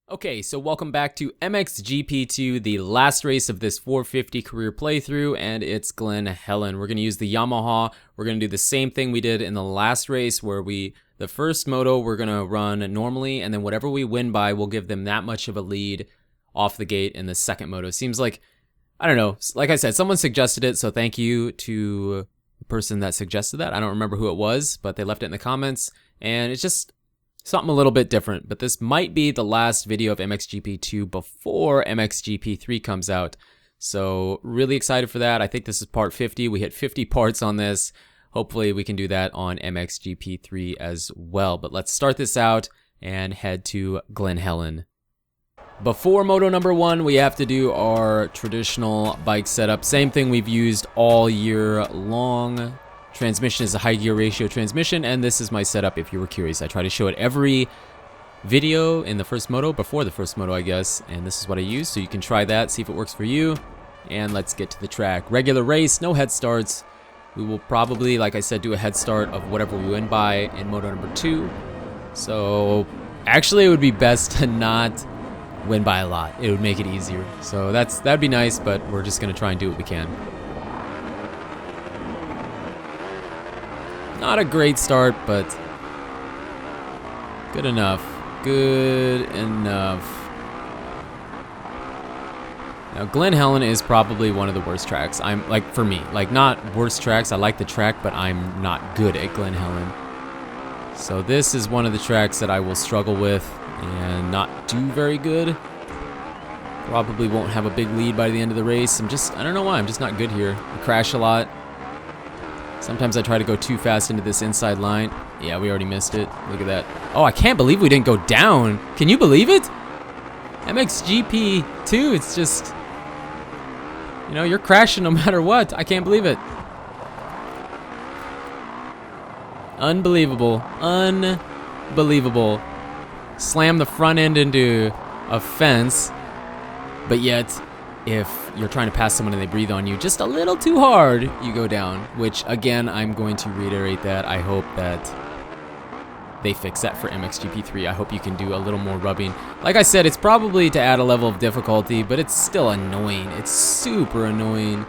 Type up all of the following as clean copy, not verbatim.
Okay, so welcome back to MXGP2, the last race of this 450 career playthrough, and it's Glen Helen. We're going to use the Yamaha. We're going to do the same thing we did in the last race where the first moto we're going to run normally, and then whatever we win by, we'll give them that much of a lead off the gate in the second moto. Seems like, I don't know, like I said, someone suggested it, so thank you to the person that suggested that. I don't remember who it was, but they left it in the comments, and it's just something a little bit different, but this might be the last video of MXGP2 before MXGP3 comes out. So really excited for that. I think this is part 50. We hit 50 parts on this. Hopefully we can do that on MXGP3 as well. But let's start this out and head to Glen Helen. Before moto number 1, we have to do our traditional bike setup. Same thing we've used all year long. Transmission is a high gear ratio transmission, and this is my setup if you were curious. I try to show it every video in the first moto, before the first moto I guess, and this is what I use, so you can try that, see if it works for you. And let's get to the track. Regular race, no head starts. We will probably, like I said, do a head start of whatever we win by in moto number 2. So actually it would be best to not win by a lot. It would make it easier. So that'd be nice, but we're just gonna try and do what we can. Not a great start, but good enough. Good enough. Now, Glen Helen is probably one of the worst tracks. I'm like, for me, like not worst tracks. I like the track, but I'm not good at Glen Helen. So this is one of the tracks that I will struggle with and not do very good. Probably won't have a big lead by the end of the race. I don't know why, I'm just not good here. I crash a lot. Sometimes I try to go too fast into this inside line. Yeah, we already missed it. Look at that. Oh, I can't believe we didn't go down. Can you believe it? MXGP2, it's just, you know, you're crashing no matter what. I can't believe it. Unbelievable. Unbelievable. Slam the front end into a fence, but yet, if you're trying to pass someone and they breathe on you just a little too hard, you go down, which again, I'm going to reiterate that. I hope that they fix that for MXGP3. I hope you can do a little more rubbing. Like I said, it's probably to add a level of difficulty, but it's still annoying. It's super annoying.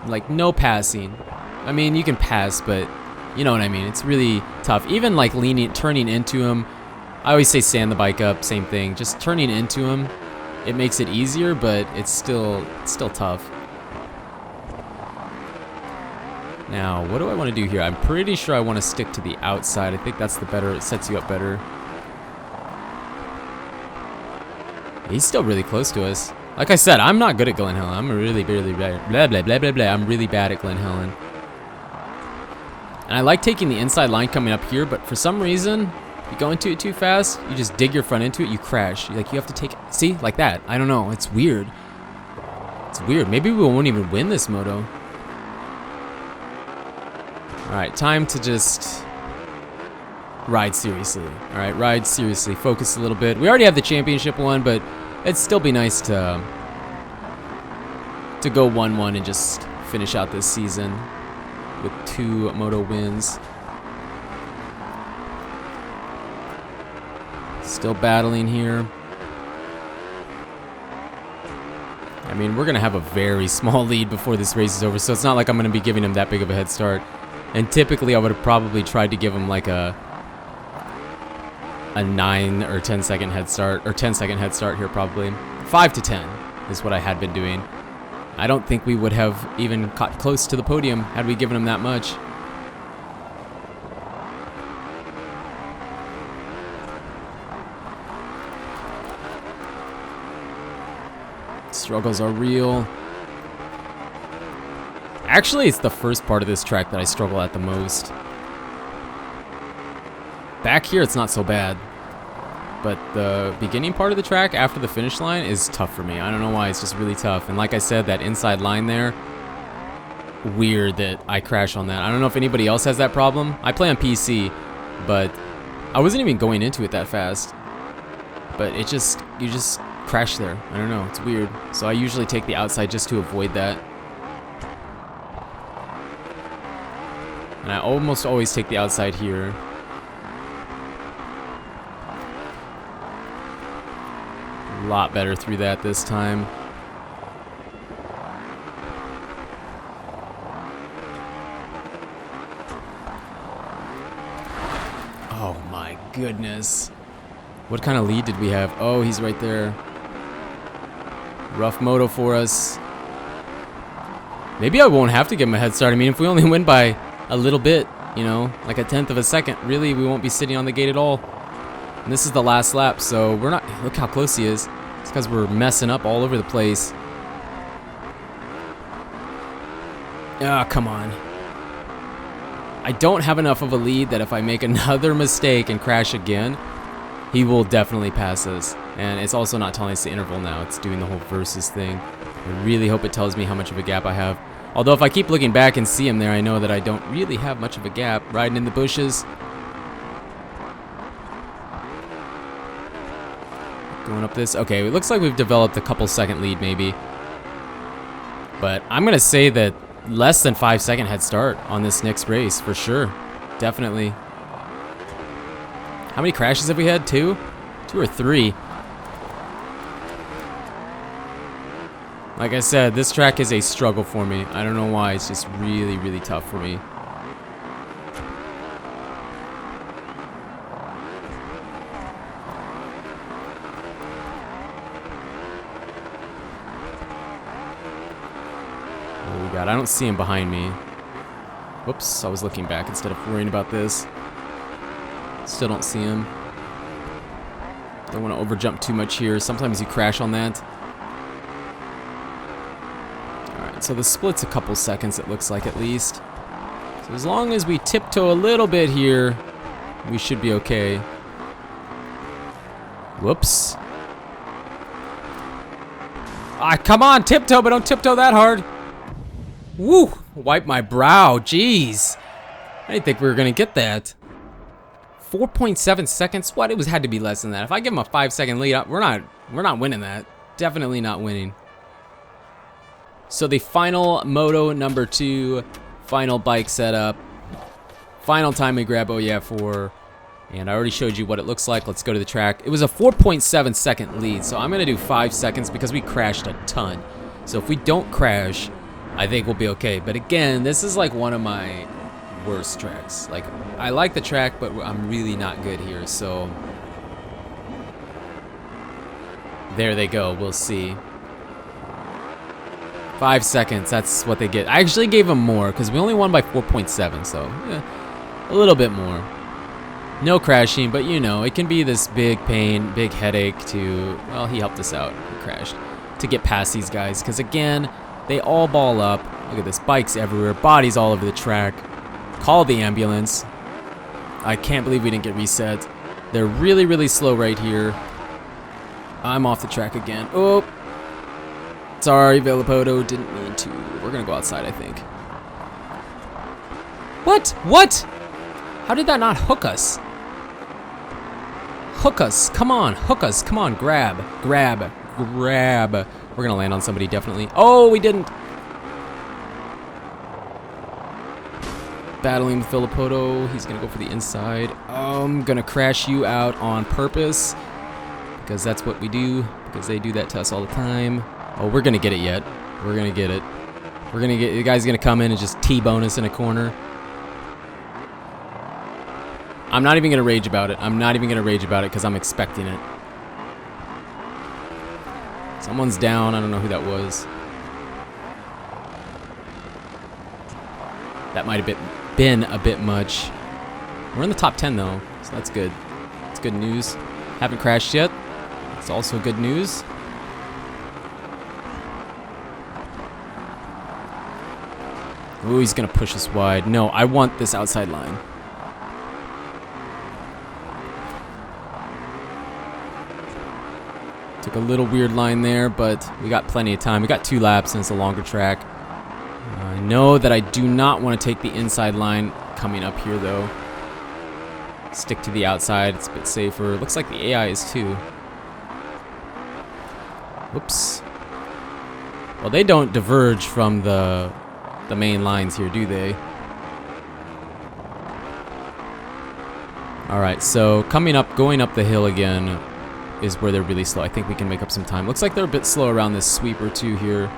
Like, no passing. I mean, you can pass, but you know what I mean. It's really tough. Even like turning into him. I always say stand the bike up, same thing. Just turning into him. It makes it easier, but it's still tough. Now, what do I want to do here? I'm pretty sure I want to stick to the outside. I think that's the better, it sets you up better. He's still really close to us. Like I said, I'm not good at Glen Helen. I'm really bad. Blah, blah, blah, blah, blah. I'm really bad at Glen Helen. And I like taking the inside line coming up here, but for some reason, you go into it too fast, you just dig your front into it, you crash. Like, you have to take, see, like that. I don't know, it's weird. It's weird. Maybe we won't even win this moto. Alright, time to just ride seriously. Alright, ride seriously. Focus a little bit. We already have the championship one, but it'd still be nice to go 1-1 and just finish out this season with 2 moto wins. Still battling here. I mean, we're going to have a very small lead before this race is over, so it's not like I'm going to be giving him that big of a head start. And typically, I would have probably tried to give him like a 9 or 10 second head start, or 10-second head start here probably. 5 to 10 is what I had been doing. I don't think we would have even got close to the podium had we given him that much. Struggles are real. Actually, it's the first part of this track that I struggle at the most. Back here, it's not so bad. But the beginning part of the track, after the finish line, is tough for me. I don't know why, it's just really tough. And like I said, that inside line there, weird that I crash on that. I don't know if anybody else has that problem. I play on PC, but I wasn't even going into it that fast. But you just crash there. I don't know, it's weird. So I usually take the outside just to avoid that. And I almost always take the outside here. A lot better through that this time. Oh my goodness. What kind of lead did we have? Oh, he's right there. Rough moto for us. Maybe I won't have to give him a head start. I mean, if we only win by a little bit, you know, like a tenth of a second, really, we won't be sitting on the gate at all. And this is the last lap, so we're not... Look how close he is. It's because we're messing up all over the place. Ah, come on. I don't have enough of a lead that if I make another mistake and crash again, he will definitely pass us. And it's also not telling us the interval now. It's doing the whole versus thing. I really hope it tells me how much of a gap I have. Although if I keep looking back and see him there, I know that I don't really have much of a gap. Riding in the bushes. Going up this. Okay, it looks like we've developed a couple second lead maybe. But I'm going to say that less than 5 second head start on this next race for sure. Definitely. How many crashes have we had? 2? 2 or 3? Like I said, this track is a struggle for me. I don't know why. It's just really, really tough for me. Oh god, I don't see him behind me. Whoops, I was looking back instead of worrying about this. Still don't see him. Don't want to overjump too much here. Sometimes you crash on that. Alright, so the split's a couple seconds, it looks like, at least. So as long as we tiptoe a little bit here, we should be okay. Whoops. Ah, come on, tiptoe, but don't tiptoe that hard. Woo! Wipe my brow, jeez. I didn't think we were gonna get that. 4.7 seconds? What? It had to be less than that. If I give him a 5 second lead, we're not winning that. Definitely not winning. So the final moto number 2, final bike setup, final time we grab OEF4, and I already showed you what it looks like. Let's go to the track. It was a 4.7 second lead, so I'm gonna do 5 seconds because we crashed a ton. So if we don't crash, I think we'll be okay. But again, this is like one of my worst tracks. Like, I like the track, but I'm really not good here, so there they go. We'll see. 5 seconds, that's what they get. I actually gave them more because we only won by 4.7, so yeah, a little bit more. No crashing, but you know, it can be this big pain, big headache to, well, he helped us out. He crashed to get past these guys because again, they all ball up. Look at this, bikes everywhere, bodies all over the track. Call the ambulance. I can't believe we didn't get reset. They're really, really slow right here. I'm off the track again. Oh, sorry, Villapoto. Didn't mean to. We're gonna go outside, I think. What? What? How did that not hook us? Hook us. Come on. Hook us. Come on. Grab. Grab. Grab. We're gonna land on somebody, definitely. Oh, we didn't. Battling with Villapoto. He's gonna go for the inside. I'm gonna crash you out on purpose because that's what we do, because they do that to us all the time. Oh, we're gonna get it yet. We're gonna get it. We're gonna get, the guy's gonna come in and just T-bone us in a corner. I'm not even gonna rage about it. I'm not even gonna rage about it because I'm expecting it. Someone's down. I don't know who that was. That might have been a bit much. We're in the top 10 though, so that's good. It's good news. Haven't crashed yet. It's also good news. Ooh, he's gonna push us wide. No, I want this outside line. Took a little weird line there, but we got plenty of time. We got 2 laps and it's a longer track. I know that I do not want to take the inside line coming up here though. Stick to the outside, it's a bit safer. Looks like the AI is too. Whoops. Well, they don't diverge from the main lines here, do they? Alright, so coming up, going up the hill again. is where they're really slow. I think we can make up some time. Looks like they're a bit slow around this sweep or two here.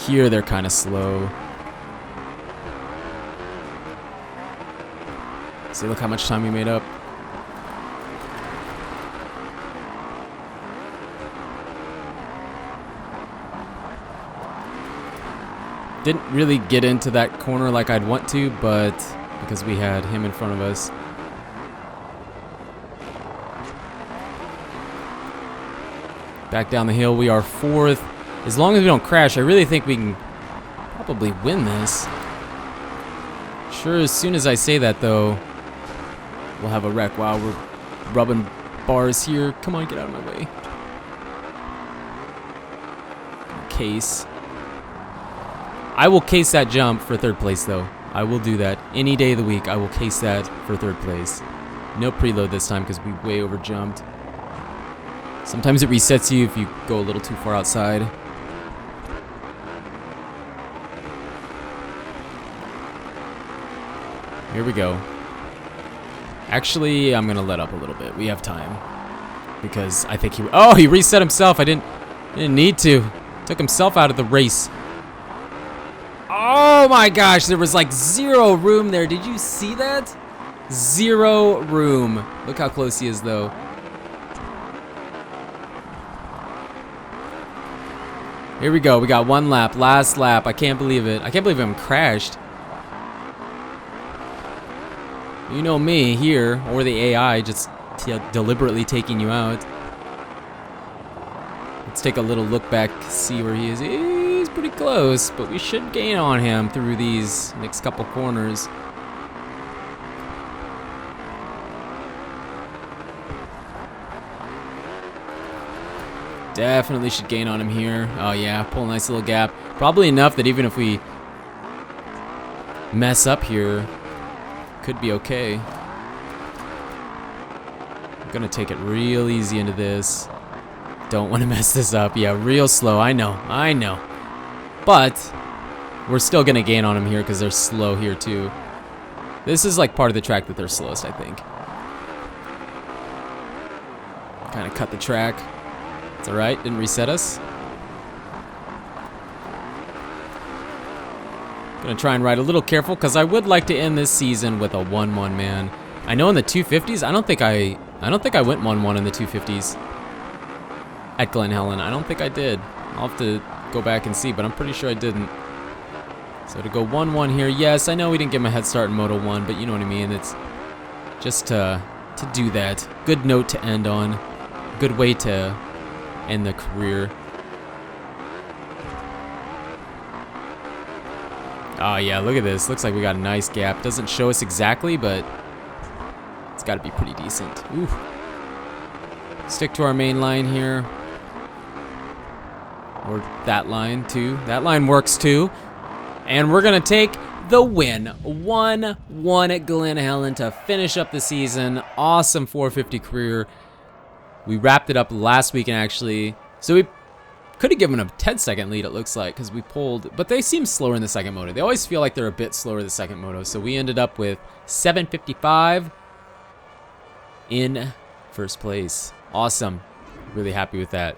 Here they're kind of slow. See, look how much time we made up. Didn't really get into that corner like I'd want to, but because we had him in front of us. Back down the hill, we are 4th. As long as we don't crash, I really think we can probably win this. Sure, as soon as I say that, though, we'll have a wreck. Wow, we're rubbing bars here. Come on, get out of my way. Case. I will case that jump for 3rd place, though. I will do that. Any day of the week, I will case that for 3rd place. No preload this time because we way over jumped. Sometimes it resets you if you go a little too far outside. Here we go. Actually, I'm going to let up a little bit. We have time. Because I think he reset himself. I didn't need to. Took himself out of the race. Oh my gosh, there was like 0 room there. Did you see that? 0 room. Look how close he is, though. Here we go. We got 1 lap. Last lap. I can't believe it. I can't believe I'm crashed. You know me here, or the AI just deliberately taking you out. Let's take a little look back, see where he is. He's pretty close, but we should gain on him through these next couple corners. Definitely should gain on him here. Oh yeah, pull a nice little gap. Probably enough that even if we mess up here, could be okay. I'm gonna take it real easy into this. Don't want to mess this up. Yeah, real slow. I know. But we're still gonna gain on them here because they're slow here too. This is like part of the track that they're slowest, I think. Kind of cut the track. It's all right. Didn't reset us. Gonna try and ride a little careful because I would like to end this season with a 1-1, man. I know in the 250s, I don't think I went 1-1 in the 250s at Glen Helen. I don't think I did. I'll have to go back and see, but I'm pretty sure I didn't. So to go 1-1 here, yes, I know we didn't get my head start in Moto 1, but you know what I mean. It's just to do that. Good note to end on. Good way to end the career. Oh yeah, look at this. Looks like we got a nice gap. Doesn't show us exactly, but it's got to be pretty decent. Ooh. Stick to our main line here. Or that line too. That line works too. And we're going to take the win. 1-1 at Glen Helen to finish up the season. Awesome 450 career. We wrapped it up last weekend, actually. So we could have given them a 10-second lead, it looks like, because we pulled. But they seem slower in the second moto. They always feel like they're a bit slower the second moto. So we ended up with 7:55 in first place. Awesome. Really happy with that.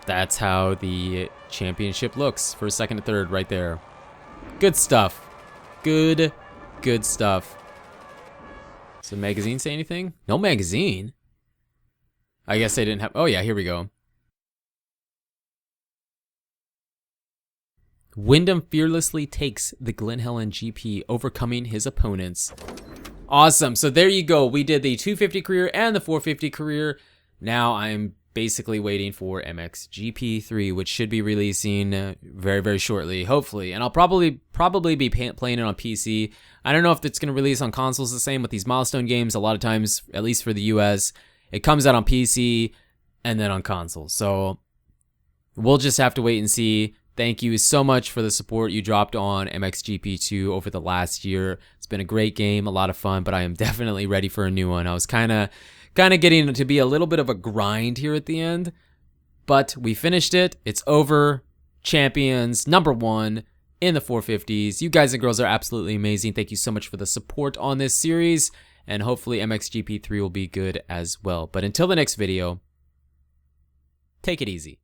That's how the championship looks. First, second, and third right there. Good stuff. Good stuff. Does the magazine say anything? No magazine. I guess they didn't have... Oh, yeah, here we go. Wyndham fearlessly takes the Glen Helen GP, overcoming his opponents. Awesome. So there you go. We did the 250 career and the 450 career. Now I'm basically waiting for MXGP 3, which should be releasing very, very shortly, hopefully. And I'll probably be playing it on PC. I don't know if it's going to release on consoles the same with these milestone games. A lot of times, at least for the US, it comes out on PC and then on console. So we'll just have to wait and see. Thank you so much for the support you dropped on MXGP2 over the last year. It's been a great game, a lot of fun, but I am definitely ready for a new one. I was kind of getting to be a little bit of a grind here at the end, but we finished it. It's over. Champions, #1 in the 450s. You guys and girls are absolutely amazing. Thank you so much for the support on this series, and hopefully MXGP3 will be good as well. But until the next video, take it easy.